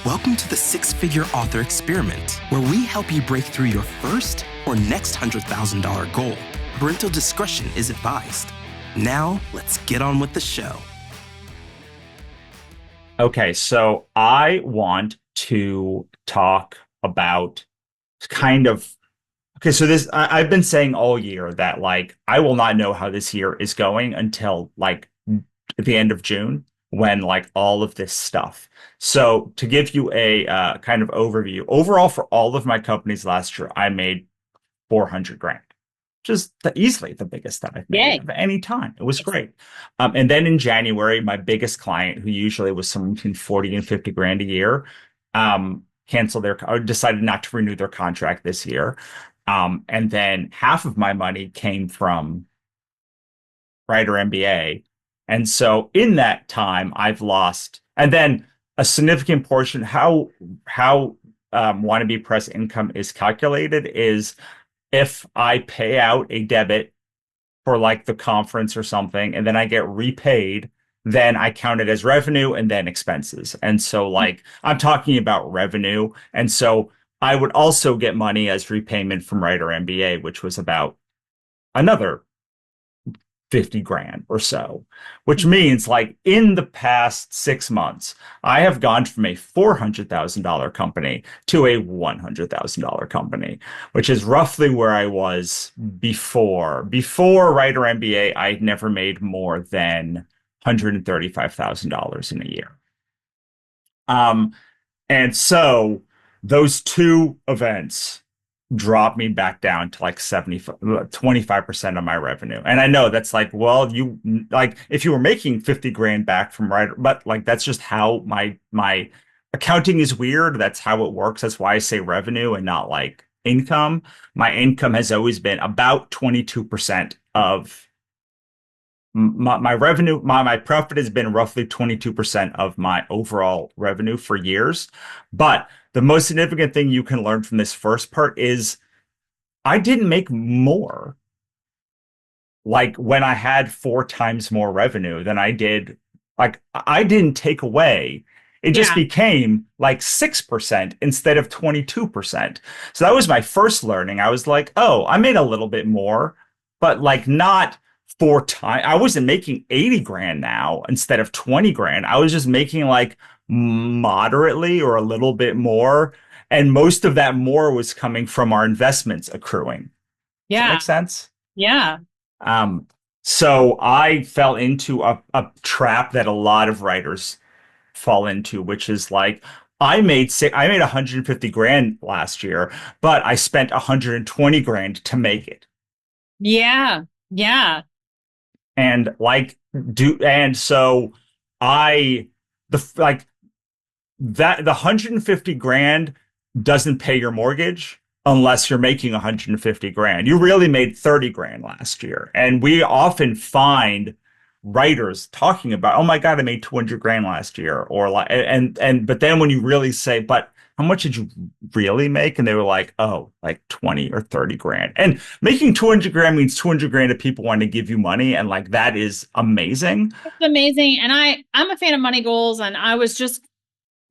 Welcome to the Six-Figure Author Experiment, where we help you break through your first or next $100,000 goal. Parental discretion is advised. Now, let's get on with the show. Okay, so I want to talk about I've been saying all year that I will not know how this year is going until the end of June, when all of this stuff. So to give you a kind of overview, overall for all of my companies last year, I made 400 grand, just easily the biggest that I've made of any time. It was great. And then in January, my biggest client, who usually was somewhere between 40 and 50 grand a year, decided not to renew their contract this year. And then half of my money came from Writer MBA. And so in that time, I've lost, and then a significant portion, how Wannabe Press income is calculated is if I pay out a debit for the conference or something, and then I get repaid, then I count it as revenue and then expenses. And so I'm talking about revenue. And so I would also get money as repayment from Writer MBA, which was about another 50 grand or so, which means in the past 6 months, I have gone from a $400,000 company to a $100,000 company, which is roughly where I was before. Before Writer MBA, I'd never made more than $135,000 in a year. And so those two events drop me back down to 25% of my revenue. And I know that's if you were making 50 grand back from Writer, but that's just how my accounting is weird. That's how it works. That's why I say revenue and not income. My income has always been about 22% of my revenue. My profit has been roughly 22% of my overall revenue for years. But the most significant thing you can learn from this first part is I didn't make more when I had 4 times more revenue than I did. I didn't take away. It just became 6% instead of 22%. So that was my first learning. I was oh, I made a little bit more, but not 4 times. I wasn't making 80 grand now instead of 20 grand. I was just making moderately or a little bit more. And most of that more was coming from our investments accruing. Does that make sense? Yeah. So I fell into a trap that a lot of writers fall into, which is I made 150 grand last year, but I spent 120 grand to make it. Yeah. Yeah. And so the 150 grand doesn't pay your mortgage unless you're making 150 grand. You really made 30 grand last year. And we often find writers talking about, oh my God, I made 200 grand last year. But then when you really say, but how much did you really make? And they were 20 or 30 grand. And making 200 grand means 200 grand of people want to give you money. And that is amazing. It's amazing. And I'm a fan of money goals. And I was just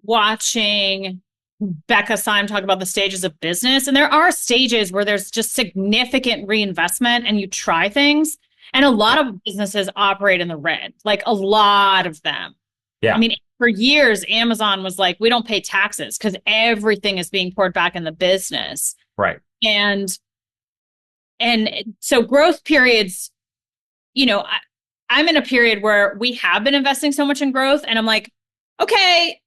watching Becca Syme talk about the stages of business. And there are stages where there's just significant reinvestment and you try things. And a lot of businesses operate in the red, a lot of them. Yeah. I mean, for years, Amazon was we don't pay taxes because everything is being poured back in the business. Right. And so growth periods, I'm in a period where we have been investing so much in growth and I'm okay,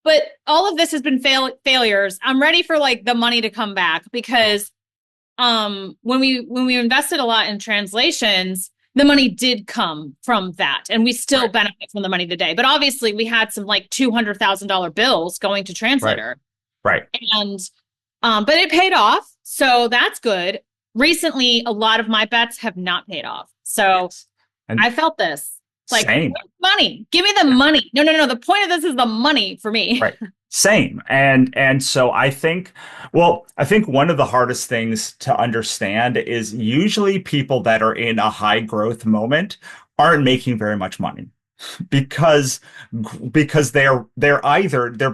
but all of this has been failures. I'm ready for the money to come back because when we invested a lot in translations, the money did come from that. And we still benefit from the money today. But obviously we had some $200,000 bills going to translator. Right. And but it paid off. So that's good. Recently, a lot of my bets have not paid off. So I felt this. Same. Money. Give me the money. No. The point of this is the money for me. Right. Same. And so I think one of the hardest things to understand is usually people that are in a high growth moment aren't making very much money. because they're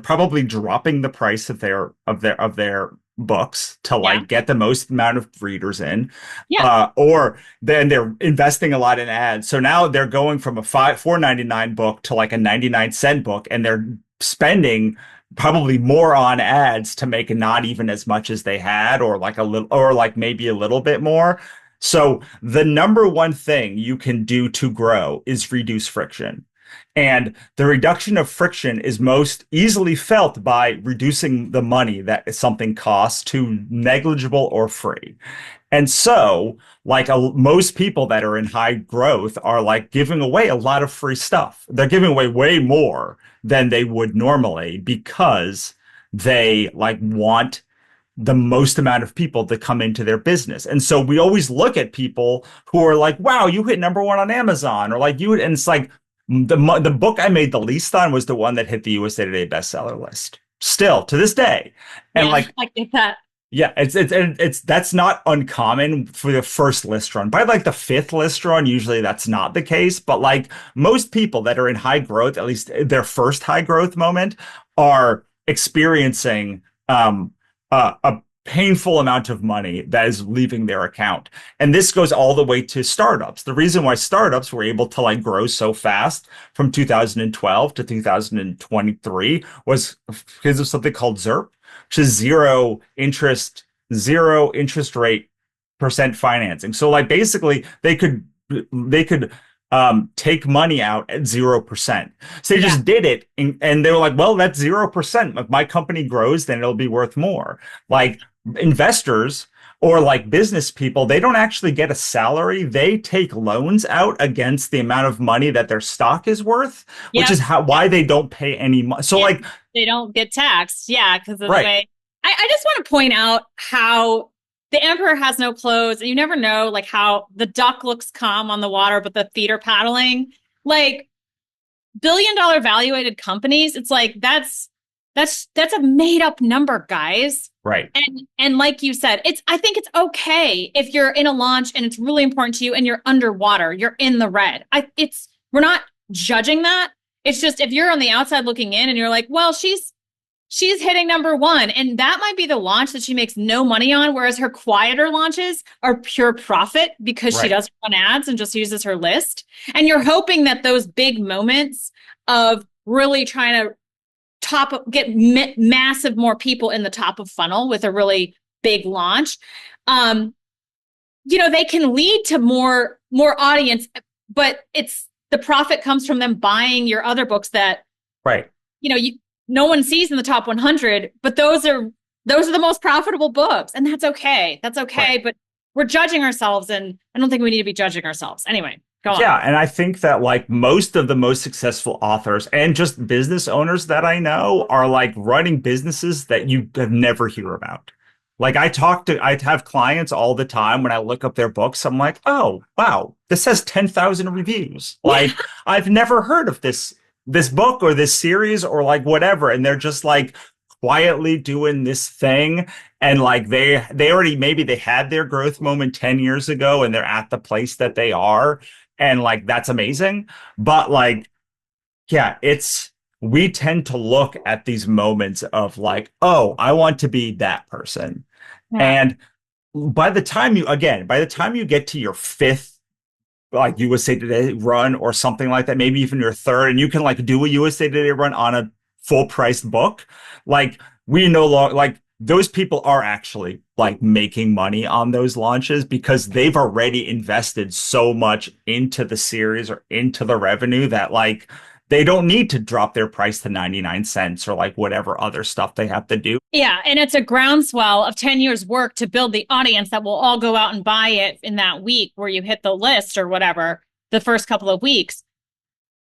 probably dropping the price of their books to Yeah. like get the most amount of readers in, Yeah. or then they're investing a lot in ads. So now they're going from a $4.99 book to like a 99-cent book, and they're spending probably more on ads to make not even as much as they had, or like a little, or like maybe a little bit more. So the number one thing you can do to grow is reduce friction. And the reduction of friction is most easily felt by reducing the money that something costs to negligible or free. And so, like most people that are in high growth are like giving away a lot of free stuff. They're giving away way more than they would normally because they like want the most amount of people to come into their business. And so we always look at people who are like, wow, you hit #1 on Amazon, or like you, and it's like the book I made the least on was the one that hit the USA Today bestseller list still to this day. And Yeah, like, I get that. yeah, it's that's not uncommon for the first list run. By like the fifth list run, usually that's not the case. But like most people that are in high growth, at least their first high growth moment, are experiencing a painful amount of money that is leaving their account. And this goes all the way to startups. The reason why startups were able to like grow so fast from 2012 to 2023 was because of something called ZIRP, which is zero interest rate percent financing. So like basically they could take money out at 0%. So they just did it, and they were like, well, that's 0%. If my company grows, then it'll be worth more. Like investors or like business people, they don't actually get a salary. They take loans out against the amount of money that their stock is worth, which is why they don't pay any money. So like they don't get taxed. Yeah, because of the right. way. I just want to point out how the emperor has no clothes, and you never know like how the duck looks calm on the water, but the feet are paddling. Like billion-dollar valuated companies, it's like that's a made-up number, guys. Right. And like you said, I think it's okay if you're in a launch and it's really important to you and you're underwater, you're in the red. We're not judging that. It's just if you're on the outside looking in and you're like, well, she's hitting #1, and that might be the launch that she makes no money on, whereas her quieter launches are pure profit because she doesn't run ads and just uses her list. And you're hoping that those big moments of really trying to get massive more people in the top of funnel with a really big launch, they can lead to more audience, but the profit comes from them buying your other books that no one sees in the top 100, but those are the most profitable books, and that's okay. That's okay. Right. But we're judging ourselves, and I don't think we need to be judging ourselves. Anyway, go on. Yeah, and I think that like most of the most successful authors and just business owners that I know are like running businesses that you have never hear about. Like I have clients all the time when I look up their books, I'm like, oh, wow, this has 10,000 reviews. Like I've never heard of this book or this series or like whatever. And they're just like quietly doing this thing. And like they already, maybe they had their growth moment 10 years ago and they're at the place that they are. And like, that's amazing. But like, yeah, we tend to look at these moments of like, oh, I want to be that person. Yeah. And by the time you get to your fifth like USA Today run or something like that, maybe even your third, and you can like do a USA Today run on a full priced book, like we no longer like those people are actually like making money on those launches because they've already invested so much into the series or into the revenue that like they don't need to drop their price to 99 cents or like whatever other stuff they have to do. Yeah. And it's a groundswell of 10 years work to build the audience that will all go out and buy it in that week where you hit the list or whatever, the first couple of weeks.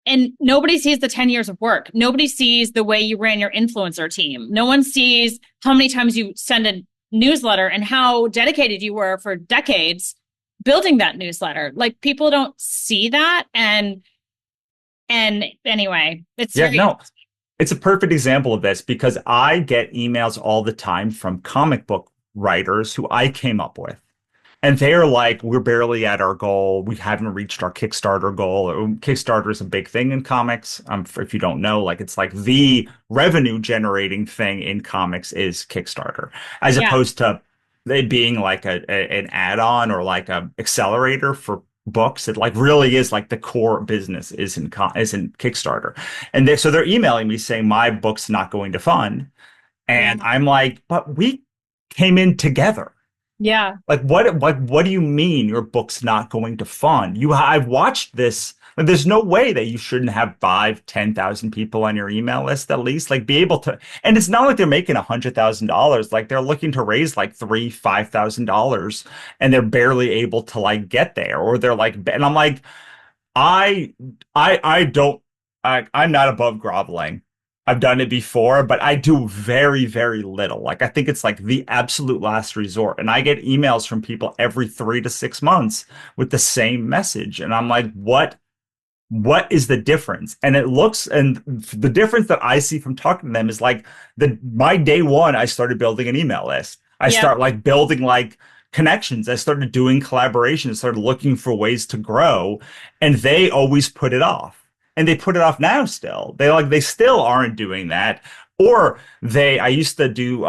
And nobody sees the 10 years of work. Nobody sees the way you ran your influencer team. No one sees how many times you send a newsletter and how dedicated you were for decades building that newsletter. Like people don't see that. And anyway, it's it's a perfect example of this because I get emails all the time from comic book writers who I came up with. And they're like, we're barely at our goal. We haven't reached our Kickstarter goal. Kickstarter is a big thing in comics. If you don't know, like it's like the revenue generating thing in comics is Kickstarter, as Yeah. opposed to it being like an add-on or like a accelerator for books. It like really is like the core business is in Kickstarter. And so they're emailing me saying my book's not going to fund. Yeah. And I'm like, but we came in together. Yeah. What do you mean your book's not going to fund? I've watched this. Like, there's no way that you shouldn't have 5, 10,000 people on your email list at least. Like be able to, and it's not like they're making $100,000. Like they're looking to raise like $5,000, and they're barely able to like get there, or they're like, and I'm like, I I don't I'm not above groveling. I've done it before, but I do very, very little. Like I think it's like the absolute last resort. And I get emails from people every 3 to 6 months with the same message. And I'm like, what is the difference? And the difference that I see from talking to them is like my day one, I started building an email list. I Yeah. start like building like connections. I started doing collaborations, started looking for ways to grow, and they always put it off. And they put it off now still. They still aren't doing that. Or I used to do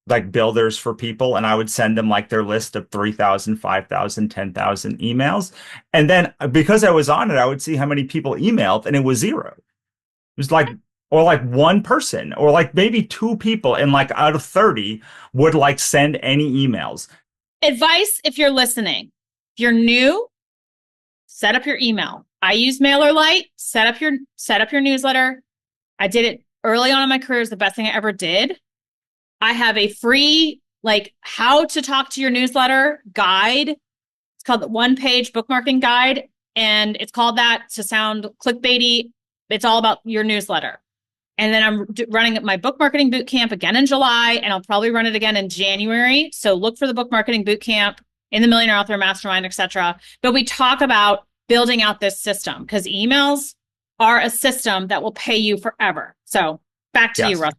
like builders for people, and I would send them like their list of 3,000, 5,000, 10,000 emails. And then because I was on it, I would see how many people emailed, and it was zero. It was like, or like one person, or like maybe two people, and like out of 30 would like send any emails. Advice if you're listening. If you're new, set up your email. I use MailerLite. Set up your newsletter. I did it early on in my career. Is the best thing I ever did. I have a free like how to talk to your newsletter guide. It's called the One Page Book Marketing Guide, and it's called that to sound clickbaity. It's all about your newsletter. And then I'm running my book marketing boot camp again in July, and I'll probably run it again in January. So look for the book marketing boot camp in the Millionaire Author Mastermind, etc. But we talk about building out this system because emails are a system that will pay you forever. So back to you, Russ.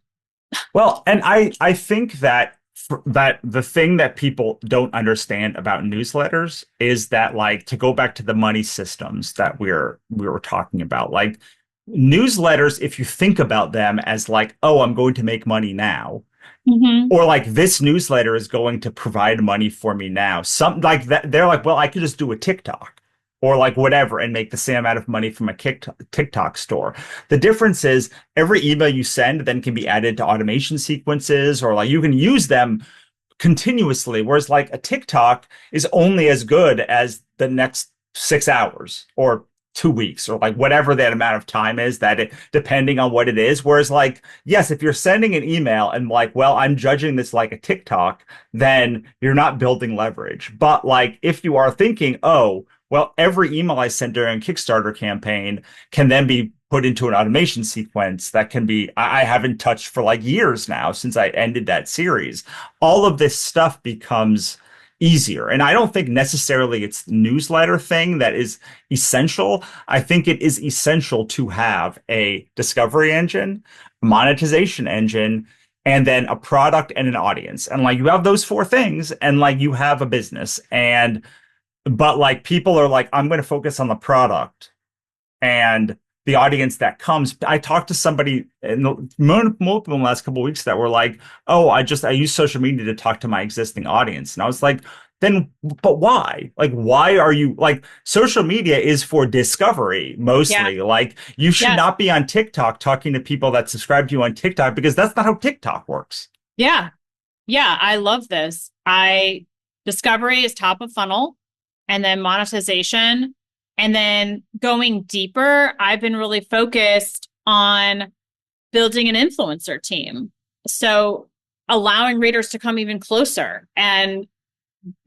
Well, and I think that the thing that people don't understand about newsletters is that, like, to go back to the money systems that we were talking about, like newsletters, if you think about them as like, oh, I'm going to make money now, or like this newsletter is going to provide money for me now, something like that, they're like, well, I could just do a TikTok or like whatever and make the same amount of money from a TikTok store. The difference is every email you send then can be added to automation sequences, or like you can use them continuously. Whereas like a TikTok is only as good as the next 6 hours or 2 weeks or like whatever that amount of time is depending on what it is. Whereas like, yes, if you're sending an email and like, well, I'm judging this like a TikTok, then you're not building leverage. But like, if you are thinking, oh, well, every email I send during a Kickstarter campaign can then be put into an automation sequence that can be, I haven't touched for like years now since I ended that series. All of this stuff becomes easier. And I don't think necessarily it's the newsletter thing that is essential. I think it is essential to have a discovery engine, monetization engine, and then a product and an audience. And like you have those four things and like you have a business. But like people are like, I'm going to focus on the product and the audience that comes. I talked to somebody in multiple last couple of weeks that were like, oh, I use social media to talk to my existing audience. And I was like, but why? Like, why are you like social media is for discovery mostly. Yeah. Like you should not be on TikTok talking to people that subscribe to you on TikTok because that's not how TikTok works. Yeah. Yeah. I love this. Discovery is top of funnel and then monetization. And then going deeper, I've been really focused on building an influencer team. So allowing readers to come even closer. And,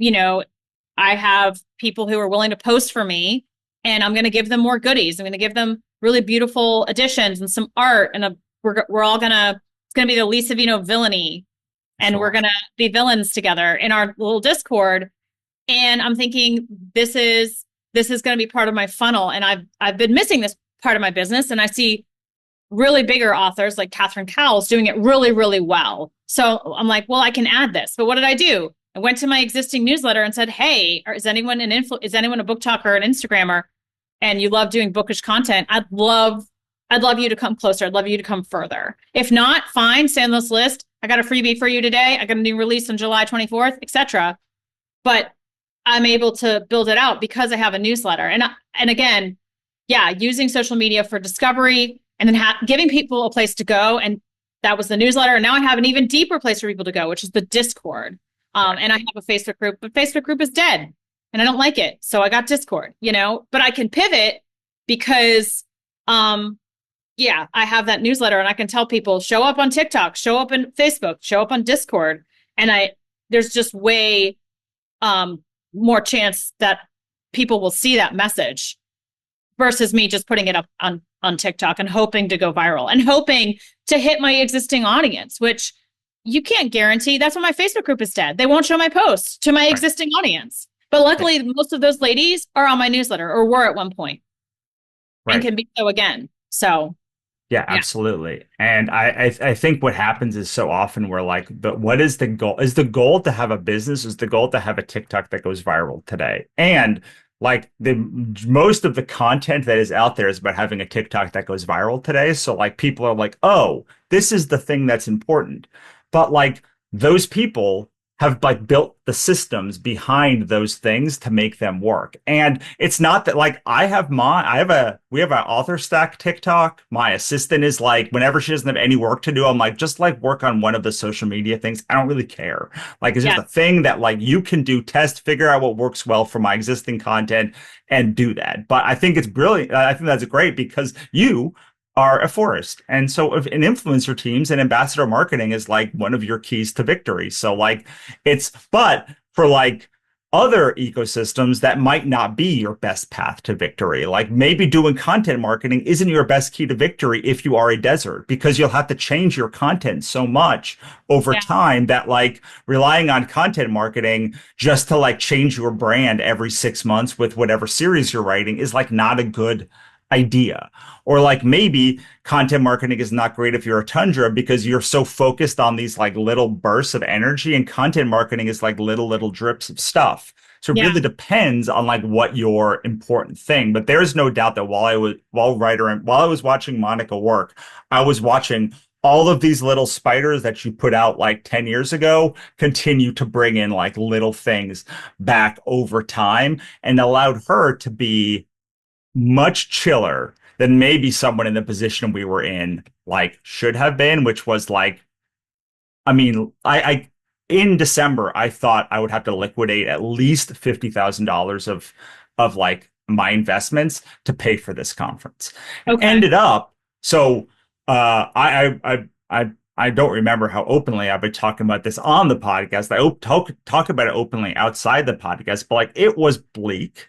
I have people who are willing to post for me and I'm going to give them more goodies. I'm going to give them really beautiful additions and some art. And we're all it's going to be the Lisa Vino villainy. And we're going to be villains together in our little Discord. And I'm thinking this is going to be part of my funnel. And I've been missing this part of my business. And I see really bigger authors like Catherine Cowles doing it really, really well. So I'm like, well, I can add this. But what did I do? I went to my existing newsletter and said, hey, is anyone is anyone a book talker or an Instagrammer? And you love doing bookish content? I'd love you to come closer. I'd love you to come further. If not, fine, stay on this list. I got a freebie for you today. I got a new release on July 24th, etc. But I'm able to build it out because I have a newsletter. And again, yeah, using social media for discovery and then giving people a place to go. And that was the newsletter. And now I have an even deeper place for people to go, which is the Discord. And I have a Facebook group, but Facebook group is dead and I don't like it. So I got Discord, but I can pivot because, yeah, I have that newsletter and I can tell people show up on TikTok, show up on Facebook, show up on Discord. And there's just way more chance that people will see that message versus me just putting it up on TikTok and hoping to go viral and hoping to hit my existing audience, which you can't guarantee. That's why my Facebook group is dead. They won't show my posts to my existing audience. But luckily, most of those ladies are on my newsletter or were at one point and can be so again. So yeah, absolutely. And I think what happens is so often we're like, but what is the goal? Is the goal to have a business? Is the goal to have a TikTok that goes viral today? And like most of the content that is out there is about having a TikTok that goes viral today. So like people are like, oh, this is the thing that's important. But like those people have like built the systems behind those things to make them work. And it's not that like we have an author stack TikTok. My assistant is like, whenever she doesn't have any work to do, I'm like, just like work on one of the social media things. I don't really care. Like, it's just a thing that like you can do, test, figure out what works well for my existing content and do that. But I think it's brilliant. I think that's great because you are a forest. And so if an influencer teams and ambassador marketing is like one of your keys to victory. So like but for like other ecosystems, that might not be your best path to victory. Like maybe doing content marketing isn't your best key to victory if you are a desert, because you'll have to change your content so much over time that like relying on content marketing just to like change your brand every 6 months with whatever series you're writing is like not a good idea. Or like maybe content marketing is not great if you're a tundra because you're so focused on these like little bursts of energy, and content marketing is like little drips of stuff. So it really depends on like what your important thing. But there is no doubt that while I was watching Monica work, I was watching all of these little spiders that you put out like 10 years ago continue to bring in like little things back over time, and allowed her to be much chiller than maybe someone in the position we were in like should have been, which was like, I mean, I in December I thought I would have to liquidate at least $50,000 of like my investments to pay for this conference. Okay. Ended up, so I don't remember how openly I've been talking about this on the podcast. I talk about it openly outside the podcast, but like it was bleak.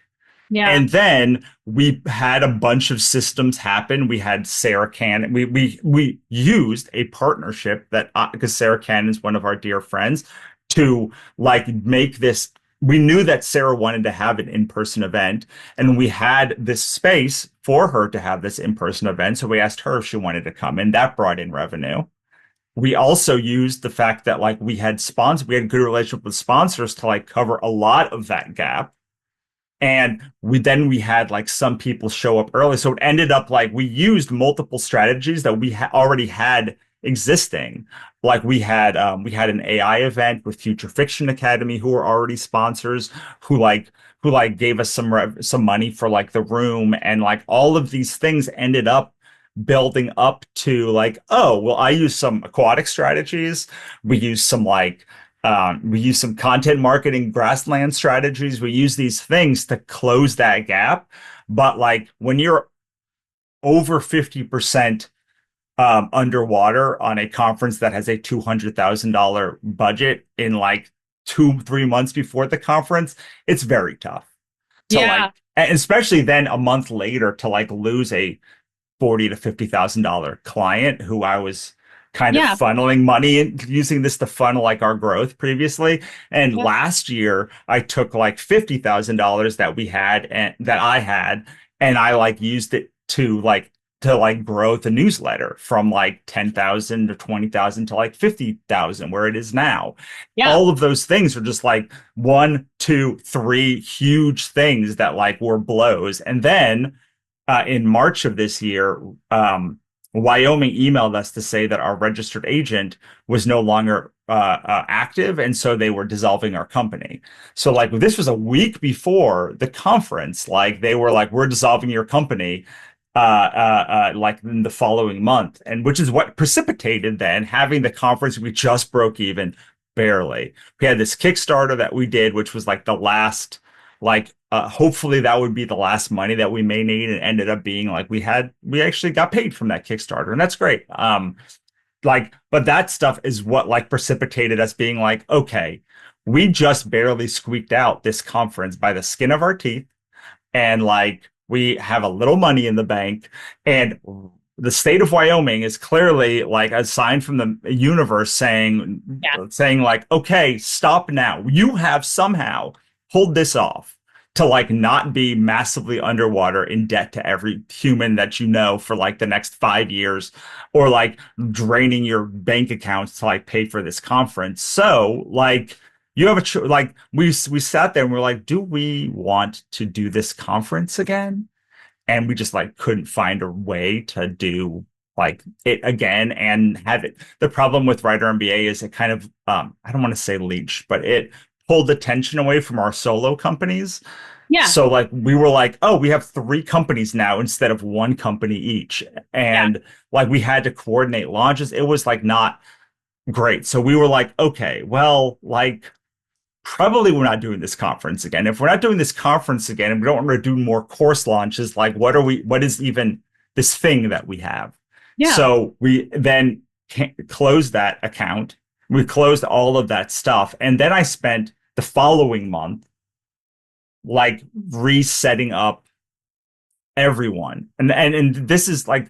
Yeah. And then we had a bunch of systems happen. We had Sarah Cannon. We used a partnership that because Sarah Cannon is one of our dear friends to like make this. We knew that Sarah wanted to have an in-person event, and we had this space for her to have this in-person event. So we asked her if she wanted to come, and that brought in revenue. We also used the fact that like we had a good relationship with sponsors to like cover a lot of that gap. And we had like some people show up early. So it ended up like we used multiple strategies that we already had existing. Like we had an AI event with Future Fiction Academy, who were already sponsors, who gave us some money for like the room, and like all of these things ended up building up to like, oh, well, I use some aquatic strategies. We use some content marketing grassland strategies. We use these things to close that gap. But like when you're over 50% underwater on a conference that has a $200,000 budget in like 2-3 months before the conference, it's very tough to like, and especially then a month later to like lose a $40,000 to $50,000 client who I was kind of funneling money and using this to funnel like our growth previously. And last year I took like $50,000 that we had and that I had, and I like used it to like to like grow the newsletter from like 10,000 to 20,000 to like 50,000 where it is now. Yeah. All of those things are just like one, two, three huge things that like were blows. And then in March of this year, Wyoming emailed us to say that our registered agent was no longer active, and so they were dissolving our company. So like this was a week before the conference. Like they were like, "We're dissolving your company." Like in the following month, and which is what precipitated then having the conference. We just broke even barely. We had this Kickstarter that we did, which was like the last, like hopefully that would be the last money that we may need, and ended up being like we actually got paid from that Kickstarter, and that's great. Like, but that stuff is what like precipitated us being like, okay, we just barely squeaked out this conference by the skin of our teeth, and like we have a little money in the bank, and the state of Wyoming is clearly like a sign from the universe saying like, okay, stop now. You have somehow pulled this off to like not be massively underwater in debt to every human that you know for like the next 5 years, or like draining your bank accounts to like pay for this conference. So like you have like we sat there and we're like, do we want to do this conference again? And we just like couldn't find a way to do like it again and have it. The problem with Writer MBA is it kind of I don't want to say leech, but it pulled attention away from our solo companies. Yeah. So like we were like, oh, we have 3 companies now instead of 1 company each. And like we had to coordinate launches. It was like not great. So we were like, okay, well, like probably we're not doing this conference again. If we're not doing this conference again and we don't want to do more course launches, like what is even this thing that we have? Yeah. So we then closed that account. We closed all of that stuff. And then I spent the following month like resetting up everyone. And this is like,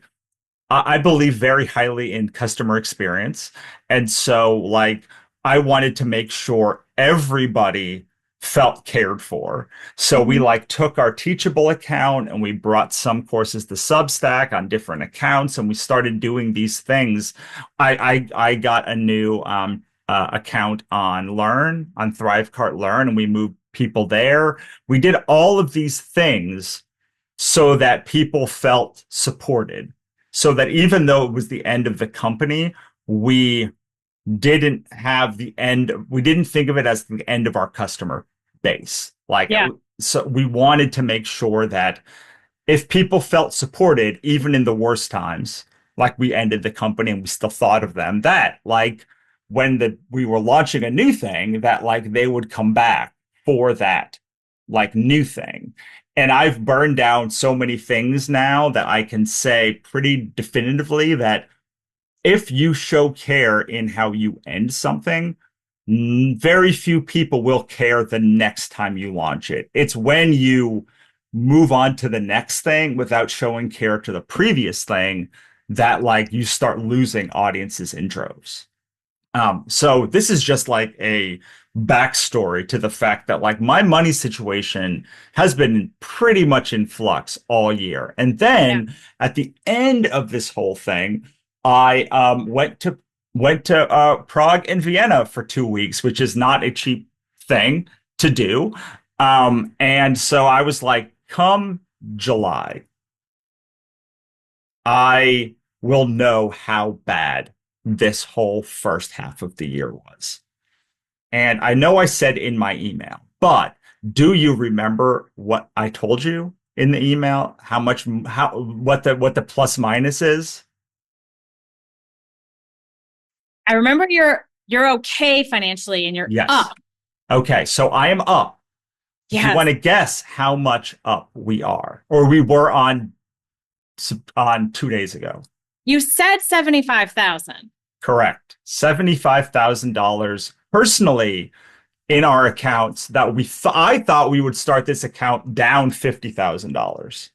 I believe very highly in customer experience. And so like I wanted to make sure everybody felt cared for. So we like took our Teachable account and we brought some courses to Substack on different accounts, and we started doing these things. I got a new account on Thrivecart Learn, and we moved people there. We did all of these things so that people felt supported, so that even though it was the end of the company, we didn't think of it as the end of our customer base. Like, so we wanted to make sure that if people felt supported, even in the worst times, like we ended the company and we still thought of them, that like when we were launching a new thing, that like they would come back for that like new thing. And I've burned down so many things now that I can say pretty definitively that if you show care in how you end something, very few people will care the next time you launch it. It's when you move on to the next thing without showing care to the previous thing that like you start losing audiences in droves. So this is just like a backstory to the fact that like my money situation has been pretty much in flux all year. And then at the end of this whole thing, I went to Prague and Vienna for 2 weeks, which is not a cheap thing to do. And so I was like, come July, I will know how bad this whole first half of the year was. And I know I said in my email, but do you remember what I told you in the email? What the plus minus is? I remember you're okay financially and you're up. Okay, so I am up. Do you want to guess how much up we are, or we were on 2 days ago? You said 75,000. Correct. $75,000 personally in our accounts that I thought we would start this account down $50,000.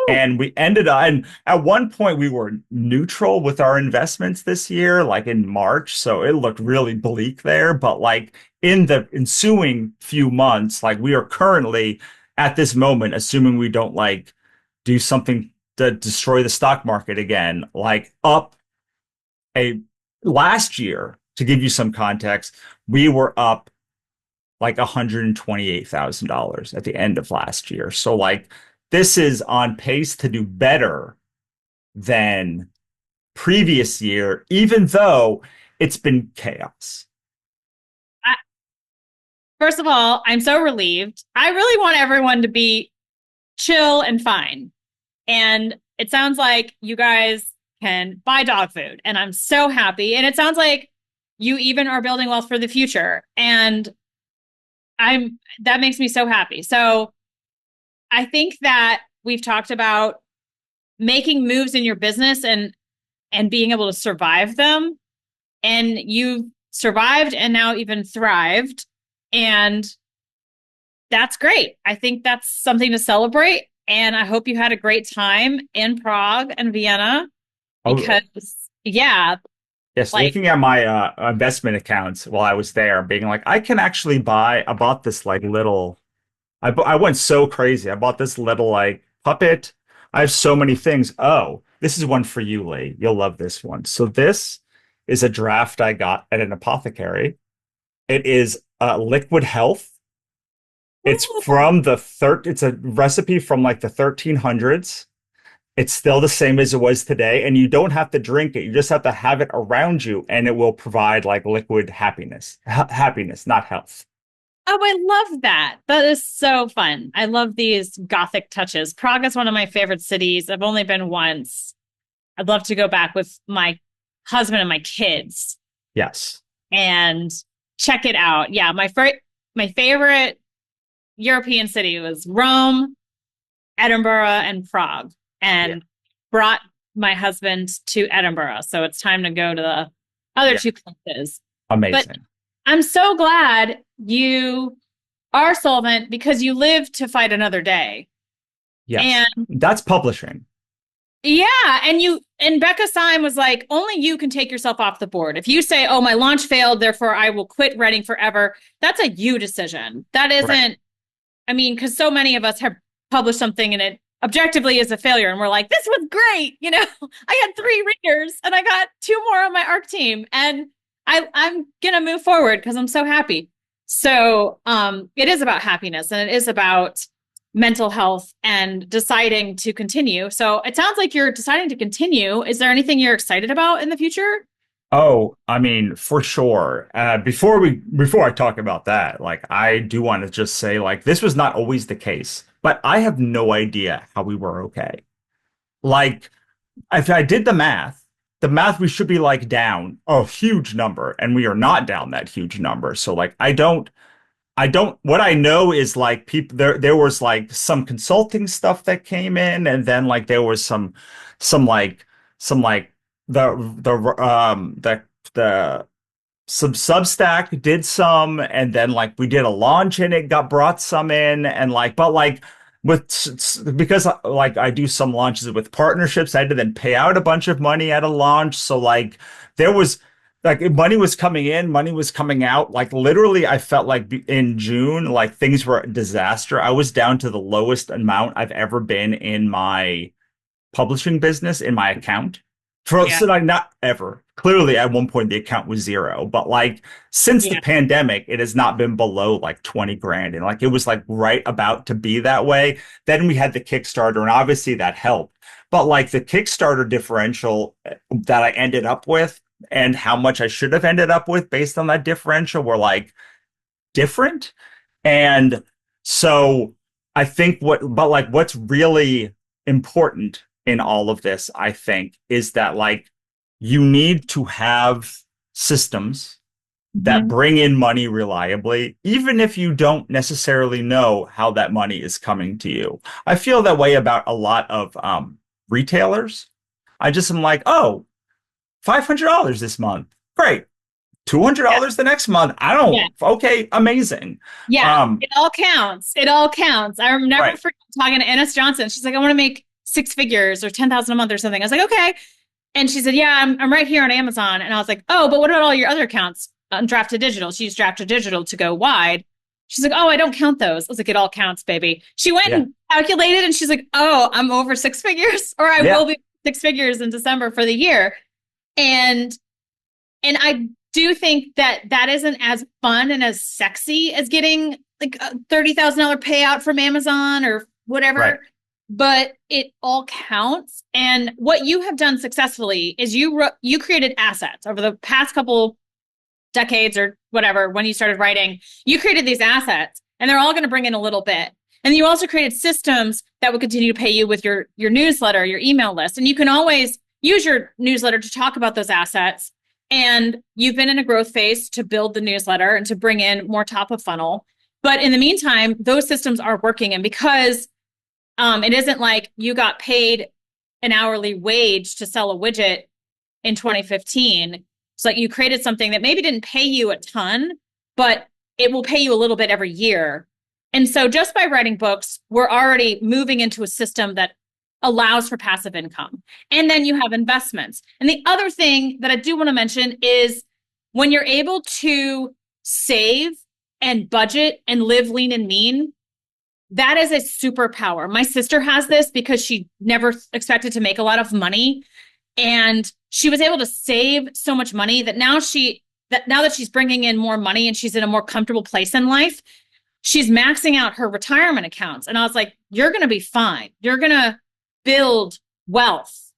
And we ended up, and at one point we were neutral with our investments this year, like in March. So it looked really bleak there. But like in the ensuing few months, like we are currently at this moment, assuming we don't like do something to destroy the stock market again, like up a last year, to give you some context, we were up like $128,000 at the end of last year. So like this is on pace to do better than previous year, even though it's been chaos. First of all, I'm so relieved. I really want everyone to be chill and fine. And it sounds like you guys can buy dog food, and I'm so happy. And it sounds like you even are building wealth for the future. And that makes me so happy. So I think that we've talked about making moves in your business and being able to survive them. And you've survived and now even thrived. And that's great. I think that's something to celebrate. And I hope you had a great time in Prague and Vienna because, yeah. Yes, looking at my investment accounts while I was there, being like, I can actually I bought this like little, I went so crazy. I bought this little like puppet. I have so many things. Oh, this is one for you, Lee. You'll love this one. So this is a draft I got at an apothecary. It is Liquid Health. It's from it's a recipe from like the 1300s. It's still the same as it was today, and you don't have to drink it. You just have to have it around you, and it will provide like liquid happiness. Happiness, not health. Oh, I love that. That is so fun. I love these Gothic touches. Prague is one of my favorite cities. I've only been once. I'd love to go back with my husband and my kids. Yes. And check it out. Yeah, my favorite European city was Rome, Edinburgh, and Prague. And brought my husband to Edinburgh. So it's time to go to the other two places. Amazing. But I'm so glad you are solvent because you live to fight another day. Yes. And that's publishing. Yeah. And Becca Syme was like, only you can take yourself off the board. If you say, oh, my launch failed, therefore I will quit writing forever, that's a you decision. That isn't, right. I mean, because so many of us have published something and it objectively is a failure. And we're like, this was great. You know, I had 3 readers and I got 2 more on my ARC team. And I'm going to move forward because I'm so happy. So it is about happiness and it is about mental health and deciding to continue. So it sounds like you're deciding to continue. Is there anything you're excited about in the future? Oh, I mean, for sure. Before I talk about that, like I do want to just say like this was not always the case. But I have no idea how we were okay. Like, if I did the math, we should be like down a huge number, and we are not down that huge number. So like, what I know is like there was like some consulting stuff that came in, and then like there was some some Substack did some, and then like we did a launch and it brought some in, and like, but like because like I do some launches with partnerships, I had to then pay out a bunch of money at a launch. So like there was like money was coming in, money was coming out. Like literally, I felt like in June, like things were a disaster. I was down to the lowest amount I've ever been in my publishing business in my account. So like not ever. Clearly, at one point the account was 0, but like since the pandemic, it has not been below like 20 grand, and like it was like right about to be that way. Then we had the Kickstarter, and obviously that helped. But like the Kickstarter differential that I ended up with, and how much I should have ended up with based on that differential, were like different. And so I think what's really important in all of this, I think, is that like you need to have systems that bring in money reliably, even if you don't necessarily know how that money is coming to you. I feel that way about a lot of retailers. I just am like, oh, $500 this month. Great. $200 the next month. I don't. Okay, amazing. Yeah, it all counts. It all counts. I never forget talking to Ennis Johnson. She's like, I want to make 6 figures or 10,000 a month or something. I was like, okay. And she said, yeah, I'm right here on Amazon. And I was like, oh, but what about all your other accounts on Drafted Digital? She used Drafted Digital to go wide. She's like, oh, I don't count those. I was like, it all counts, baby. She went Yeah. and calculated and she's like, oh, I'm over six figures, or I Yeah. will be six figures in December for the year. And I do think that that isn't as fun and as sexy as getting like a $30,000 payout from Amazon or Right. whatever, but it all counts. And what you have done successfully is you created assets over the past couple decades or whatever. When you started writing, you created these assets, and they're all going to bring in a little bit. And you also created systems that would continue to pay you with your newsletter, your email list, and you can always use your newsletter to talk about those assets. And you've been in a growth phase to build the newsletter and to bring in more top of funnel. But in the meantime, those systems are working. And because it isn't like you got paid an hourly wage to sell a widget in 2015. It's like you created something that maybe didn't pay you a ton, but it will pay you a little bit every year. And so just by writing books, we're already moving into a system that allows for passive income. And then you have investments. And the other thing that I do want to mention is when you're able to save and budget and live lean and mean, that is a superpower. My sister has this because she never expected to make a lot of money. And she was able to save so much money that now that she's bringing in more money and she's in a more comfortable place in life, she's maxing out her retirement accounts. And I was like, you're going to be fine. You're going to build wealth.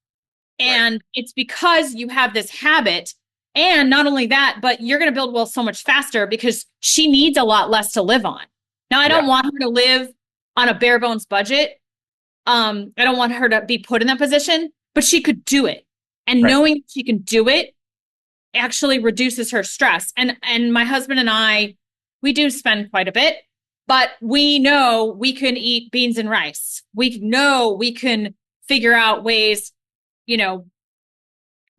And right. It's because you have this habit. And not only that, but you're going to build wealth so much faster because she needs a lot less to live on. Now, I don't want her to live on a bare bones budget. I don't want her to be put in that position, but she could do it. And knowing she can do it actually reduces her stress. And my husband and I, we do spend quite a bit, but we know we can eat beans and rice. We know we can figure out ways,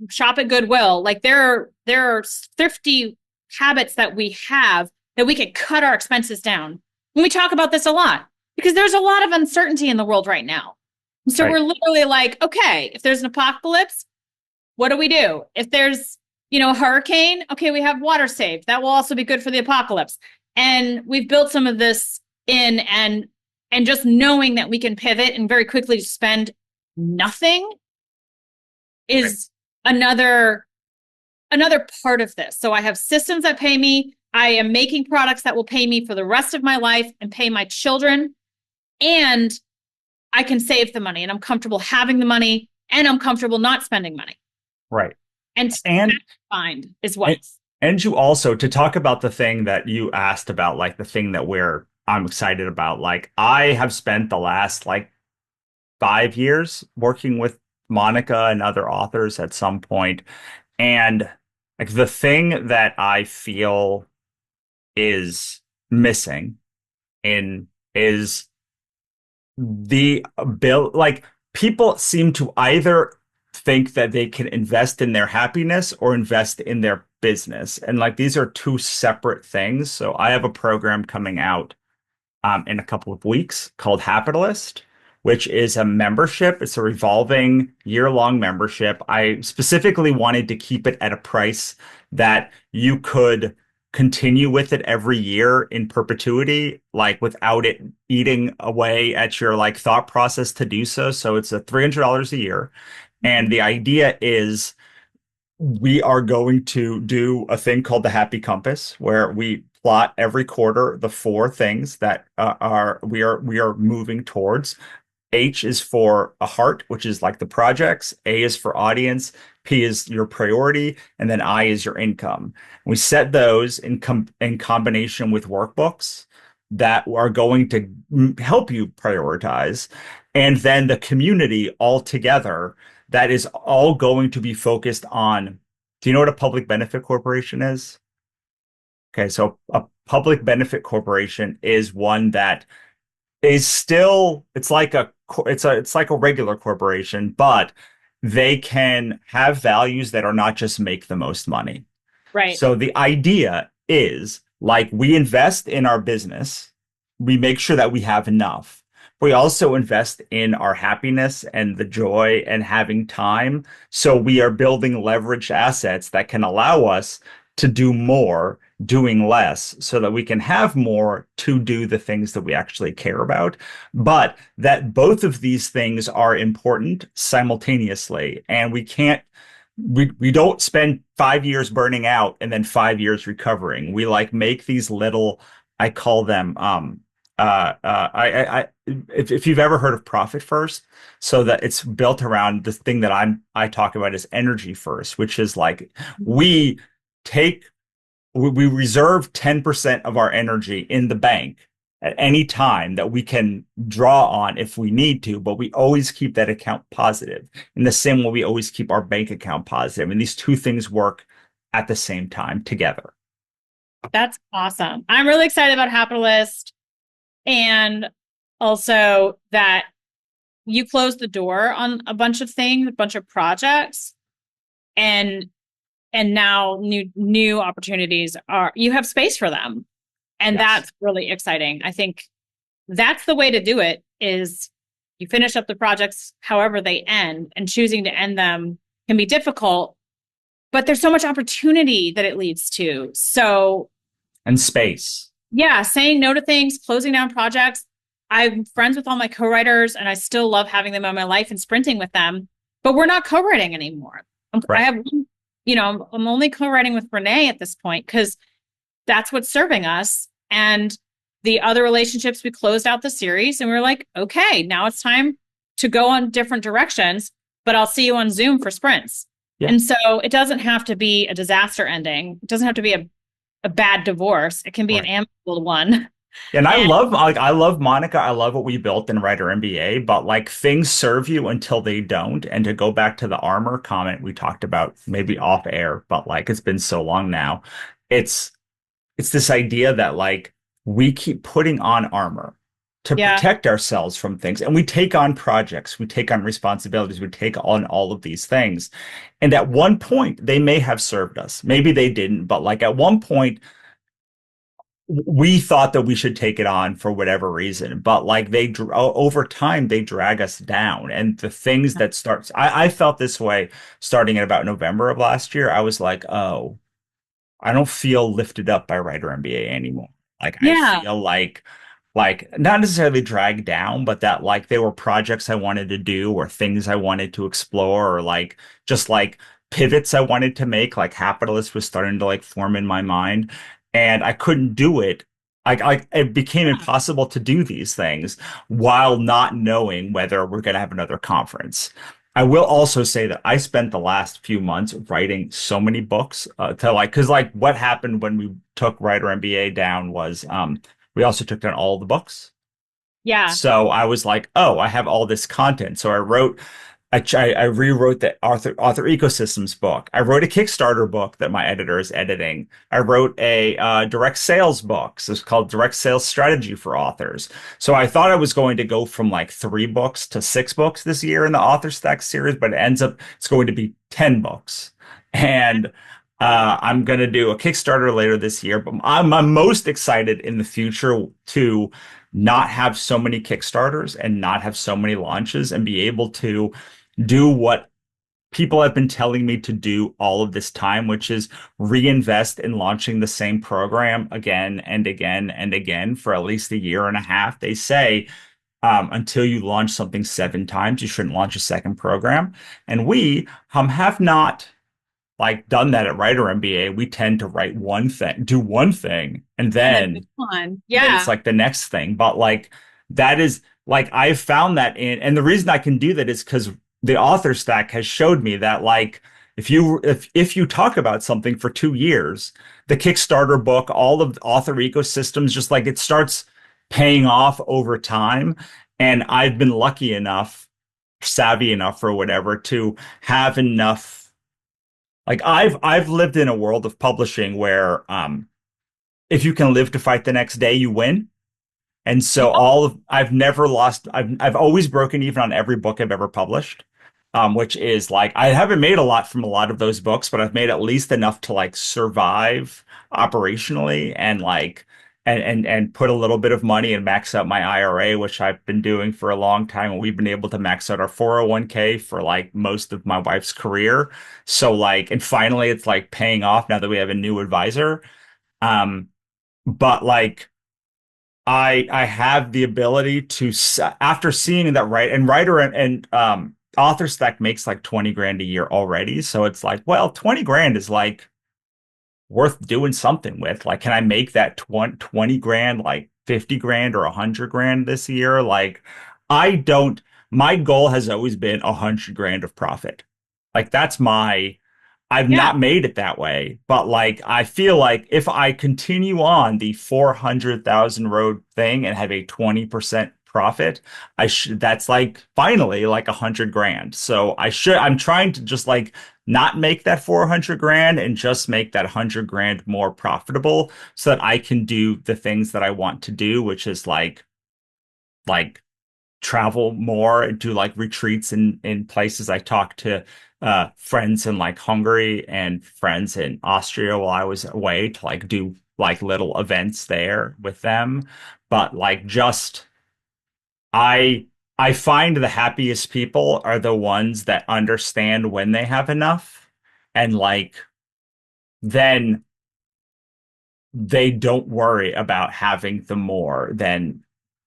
shop at Goodwill. Like there are thrifty habits that we have that we can cut our expenses down. And we talk about this a lot because there's a lot of uncertainty in the world right now. So we're literally like, okay, if there's an apocalypse, what do we do? If there's, a hurricane, okay, we have water saved. That will also be good for the apocalypse. And we've built some of this in and just knowing that we can pivot and very quickly spend nothing is another part of this. So I have systems that pay me. I am making products that will pay me for the rest of my life and pay my children. And I can save the money and I'm comfortable having the money and I'm comfortable not spending money. Right. And find is what. And you also, to talk about the thing that you asked about, like the thing that I'm excited about, like I have spent the last 5 years working with Monica and other authors at some point. And like the thing that I feel is missing is the ability, like people seem to either think that they can invest in their happiness or invest in their business. And like these are two separate things. So I have a program coming out in a couple of weeks called Hapitalist, which is a membership. It's a revolving year-long membership. I specifically wanted to keep it at a price that you could continue with it every year in perpetuity, like without it eating away at your thought process to do so. So it's a $300 a year. And the idea is we are going to do a thing called the Happy Compass, where we plot every quarter the 4 things that we are moving towards. H is for a heart, which is like the projects. A is for audience. P is your priority, and then I is your income. We set those in combination with workbooks that are going to help you prioritize, and then the community all together that is all going to be focused on. Do you know what a public benefit corporation is? Okay, so a public benefit corporation is one that is still, it's like a regular corporation, but they can have values that are not just make the most money. Right. So the idea is we invest in our business, we make sure that we have enough. We also invest in our happiness and the joy and having time. So we are building leveraged assets that can allow us to do more doing less so that we can have more to do the things that we actually care about. But that both of these things are important simultaneously. And we don't spend 5 years burning out and then 5 years recovering. We like make these little, I call them, if you've ever heard of profit first, so that it's built around this thing that I talk about as energy first, which is like we take we reserve 10% of our energy in the bank at any time that we can draw on if we need to, but we always keep that account positive. In the same way, we always keep our bank account positive. And these two things work at the same time together. That's awesome. I'm really excited about Capitalist, and also that you closed the door on a bunch of things, a bunch of projects, and now new opportunities you have space for them. And Yes. that's really exciting. I think that's the way to do it, is you finish up the projects however they end, and choosing to end them can be difficult, but there's so much opportunity that it leads to. So, and space. yeah, saying no to things, closing down projects. I'm friends with all my co-writers and I still love having them in my life and sprinting with them, but we're not co-writing anymore. Right. I have, I'm only co-writing with Renee at this point because that's what's serving us. And the other relationships, we closed out the series and we were like, okay, now it's time to go on different directions, but I'll see you on Zoom for sprints. Yeah. And so it doesn't have to be a disaster ending. It doesn't have to be a bad divorce. It can be an amicable one. And I love Monica. I love what we built in Writer MBA, but like things serve you until they don't. And to go back to the armor comment we talked about, maybe off air, but like it's been so long now. It's this idea that like we keep putting on armor to protect ourselves from things. And we take on projects, we take on responsibilities, we take on all of these things. And at one point, they may have served us. Maybe they didn't, but like at one point, we thought that we should take it on for whatever reason, but like over time, they drag us down. And the things that I felt this way starting in about November of last year. I was like, oh, I don't feel lifted up by Writer MBA anymore. Like I feel like not necessarily dragged down, but that like they were projects I wanted to do or things I wanted to explore or like just like pivots I wanted to make. Like Capitalist was starting to like form in my mind. And I couldn't do it. It became impossible to do these things while not knowing whether we're going to have another conference. I will also say that I spent the last few months writing so many books because like what happened when we took Writer MBA down was we also took down all the books. Yeah. So I was like, oh, I have all this content. So I rewrote the author ecosystems book. I wrote a Kickstarter book that my editor is editing. I wrote a direct sales book. So it's called Direct Sales Strategy for Authors. So I thought I was going to go from like 3 books to 6 books this year in the Author Stack series, but it's going to be 10 books. And I'm going to do a Kickstarter later this year, but I'm most excited in the future to not have so many Kickstarters and not have so many launches and be able to do what people have been telling me to do all of this time, which is reinvest in launching the same program again and again and again for at least a year and a half. They say until you launch something 7 times, you shouldn't launch a second program. And we have not like done that at Writer MBA. We tend to write do one thing, and then it's like the next thing. But like that is like I've found that and the reason I can do that is because the author stack has showed me that like if you talk about something for 2 years, the Kickstarter book, all of the author ecosystems, just like it starts paying off over time. And I've been lucky enough, savvy enough or whatever to have enough. Like I've lived in a world of publishing where if you can live to fight the next day, you win. And so I've never lost. I've always broken even on every book I've ever published, which is like I haven't made a lot from a lot of those books, but I've made at least enough to like survive operationally and like and put a little bit of money and max out my IRA, which I've been doing for a long time. And we've been able to max out our 401k for like most of my wife's career. So like, and finally it's like paying off now that we have a new advisor. But like I have the ability to after seeing that writer and author spec makes like 20 grand a year already. So it's like, well, 20 grand is like worth doing something with. Like, can I make that 20 grand, like 50 grand or 100 grand this year? Like, I don't, my goal has always been 100 grand of profit. Like, I've Yeah. not made it that way, but like, I feel like if I continue on the 400,000 road thing and have a 20% profit, that's like finally like 100 grand. So I'm trying to just like not make that 400 grand and just make that 100 grand more profitable so that I can do the things that I want to do, which is like travel more and do like retreats in places. I talked to friends in like Hungary and friends in Austria while I was away to like do like little events there with them. But like just I I find the happiest people are the ones that understand when they have enough and like then they don't worry about having the more than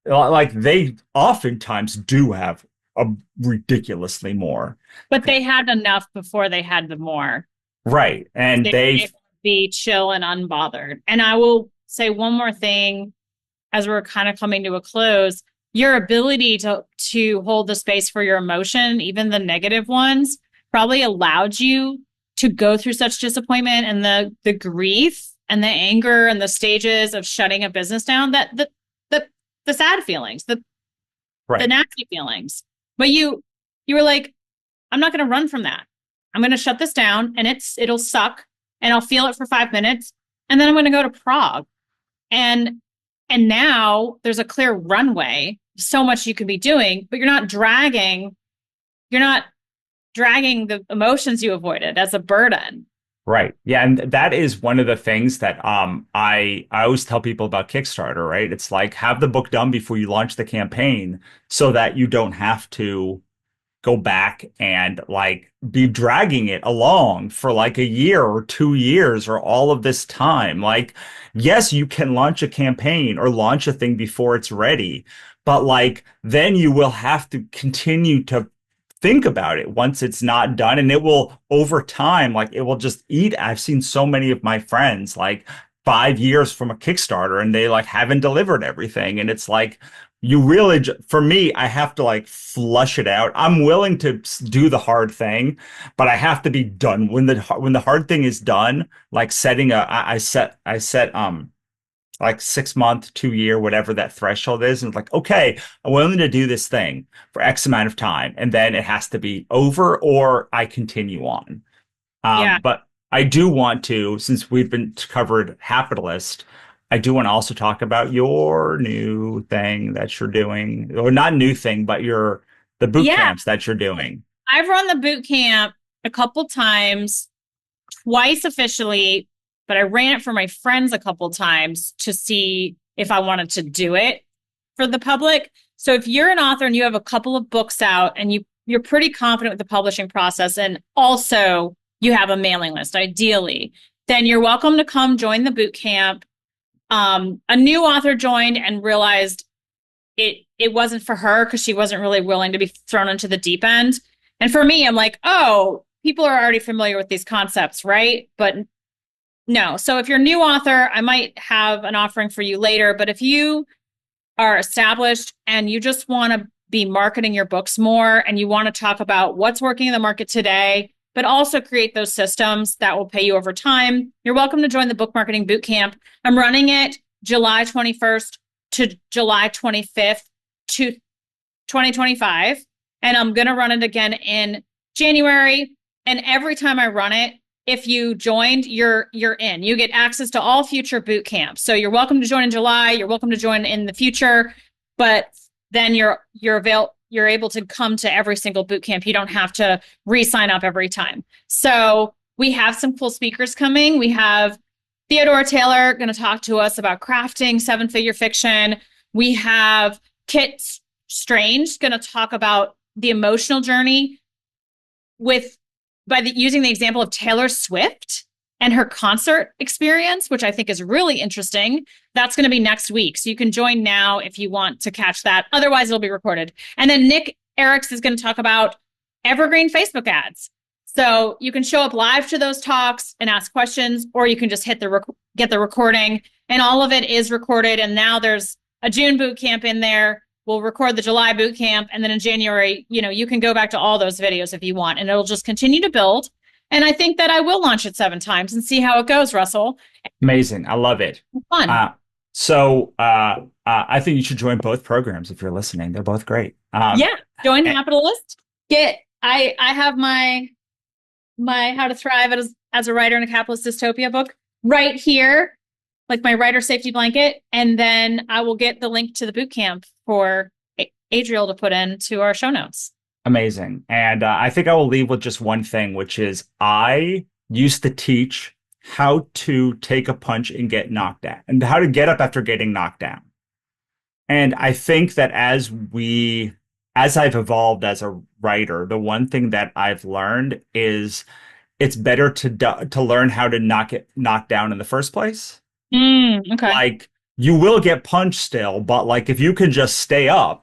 like they oftentimes do have a ridiculously more. But they had enough before they had the more. Right. And They were able to be chill and unbothered. And I will say one more thing as we're kind of coming to a close. Your ability to hold the space for your emotion, even the negative ones, probably allowed you to go through such disappointment and the grief and the anger and the stages of shutting a business down, that the sad feelings, the right. nasty feelings. But you were like, I'm not going to run from that. I'm going to shut this down and it'll suck and I'll feel it for 5 minutes and then I'm going to go to Prague. And now there's a clear runway, so much you could be doing, but you're not dragging the emotions you avoided as a burden. Right. Yeah, and that is one of the things that I always tell people about Kickstarter, right? It's like have the book done before you launch the campaign so that you don't have to go back and like be dragging it along for like a year or 2 years or all of this time. Like, yes, you can launch a campaign or launch a thing before it's ready, but like then you will have to continue to think about it once it's not done and it will over time like it will just eat. I've seen so many of my friends like 5 years from a Kickstarter and they like haven't delivered everything and it's like you really for me I have to like flush it out. I'm willing to do the hard thing but I have to be done when the hard thing is done, like setting I set like 6 month, 2 year, whatever that threshold is. And it's like, okay, I'm willing to do this thing for X amount of time. And then it has to be over or I continue on. Yeah. But I do want to, since we've been covered Capitalist, I do want to also talk about your new thing that you're doing, or not new thing, but the boot Yeah. camps that you're doing. I've run the boot camp a couple times, twice officially, but I ran it for my friends a couple times to see if I wanted to do it for the public. So if you're an author and you have a couple of books out and you're pretty confident with the publishing process and also you have a mailing list, ideally, then you're welcome to come join the boot camp. A new author joined and realized it wasn't for her because she wasn't really willing to be thrown into the deep end. And for me, I'm like, oh, people are already familiar with these concepts, right? But no. So if you're a new author, I might have an offering for you later. But if you are established and you just want to be marketing your books more and you want to talk about what's working in the market today, but also create those systems that will pay you over time, you're welcome to join the Book Marketing Bootcamp. I'm running it July 21st to July 25th to 2025. And I'm going to run it again in January. And every time I run it, if you joined, you're in. You get access to all future boot camps. So you're welcome to join in July. You're welcome to join in the future, but then you're able to come to every single boot camp. You don't have to re-sign up every time. So we have some cool speakers coming. We have Theodore Taylor going to talk to us about crafting seven-figure fiction. We have Kit Strange going to talk about the emotional journey using the example of Taylor Swift. and her concert experience, which I think is really interesting. That's going to be next week. So you can join now if you want to catch that. Otherwise, it'll be recorded. And then Nick Eriks is going to talk about evergreen Facebook ads. So you can show up live to those talks and ask questions, or you can just get the recording. And all of it is recorded. And now there's a June boot camp in there. We'll record the July boot camp. And then in January, you can go back to all those videos if you want, and it'll just continue to build. And I think that I will launch it 7 times and see how it goes, Russell. Amazing. I love it. Fun. I think you should join both programs if you're listening. They're both great. Join Capitalist. I have my How to Thrive as a Writer in a Capitalist Dystopia book right here, like my writer safety blanket. And then I will get the link to the boot camp for Adriel to put into our show notes. Amazing. And I think I will leave with just one thing, which is I used to teach how to take a punch and get knocked down, and how to get up after getting knocked down. And I think that as I've evolved as a writer, the one thing that I've learned is it's better to learn how to not get knocked down in the first place. Okay. Like, you will get punched still, but like if you can just stay up,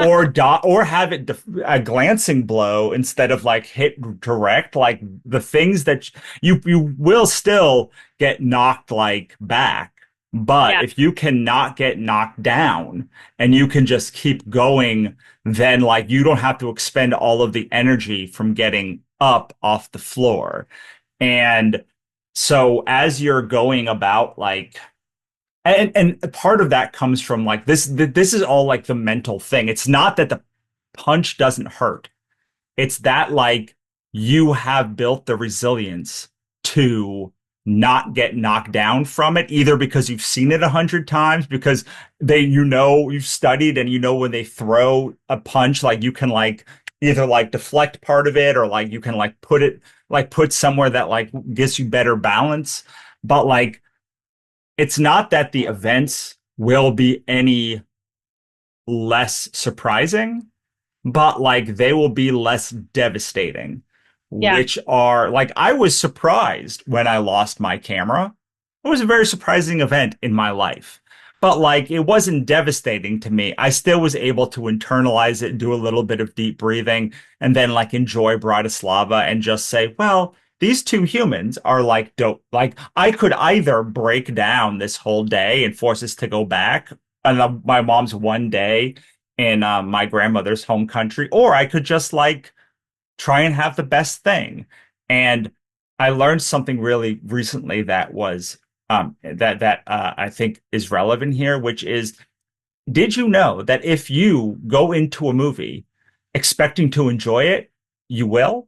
or have it a glancing blow instead of like hit direct, like the things that you will still get knocked like back. But if you cannot get knocked down and you can just keep going, then like you don't have to expend all of the energy from getting up off the floor. And so as you're going about like, and part of that comes from like this is all like the mental thing. It's not that the punch doesn't hurt. It's that like you have built the resilience to not get knocked down from it, either because you've seen it 100 times, because you've studied and when they throw a punch, like you can like either like deflect part of it, or like you can like put somewhere that like gives you better balance. But like, it's not that the events will be any less surprising, but like they will be less devastating. Which are like, I was surprised when I lost my camera. It was a very surprising event in my life, but like it wasn't devastating to me. I still was able to internalize it, do a little bit of deep breathing, and then like enjoy Bratislava and just say, well, these two humans are like dope. Like I could either break down this whole day and force us to go back on my mom's one day in my grandmother's home country, or I could just like try and have the best thing. And I learned something really recently that was that I think is relevant here, which is, did you know that if you go into a movie expecting to enjoy it, you will?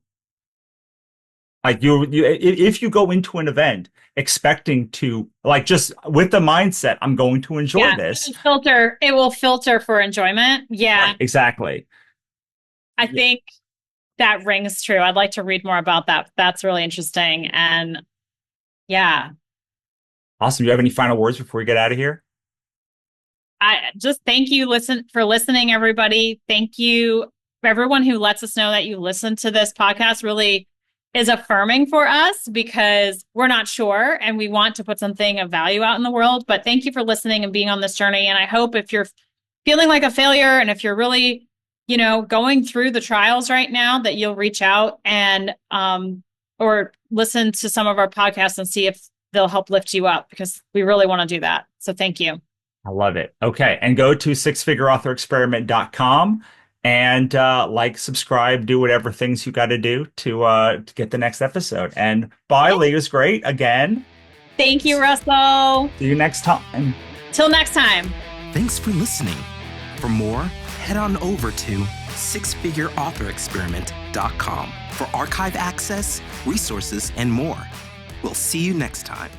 Like if you go into an event expecting to like just with the mindset, I'm going to enjoy this. It will filter for enjoyment. Yeah, right, exactly. I think that rings true. I'd like to read more about that. That's really interesting. And yeah. Awesome. Do you have any final words before we get out of here? I just thank you for listening, everybody. Thank you for everyone who lets us know that you listen to this podcast. Really is affirming for us, because we're not sure and we want to put something of value out in the world. But thank you for listening and being on this journey. And I hope if you're feeling like a failure, and if you're really going through the trials right now, that you'll reach out and or listen to some of our podcasts and see if they'll help lift you up, because we really want to do that. So thank you. I love it. Okay. And go to sixfigureauthorexperiment.com and like, subscribe, do whatever things you got to do to get the next episode. And bye, Lee. It was great again. Thank you, Russell. See you next time. Till next time. Thanks for listening. For more, head on over to sixfigureauthorexperiment.com for archive access, resources, and more. We'll see you next time.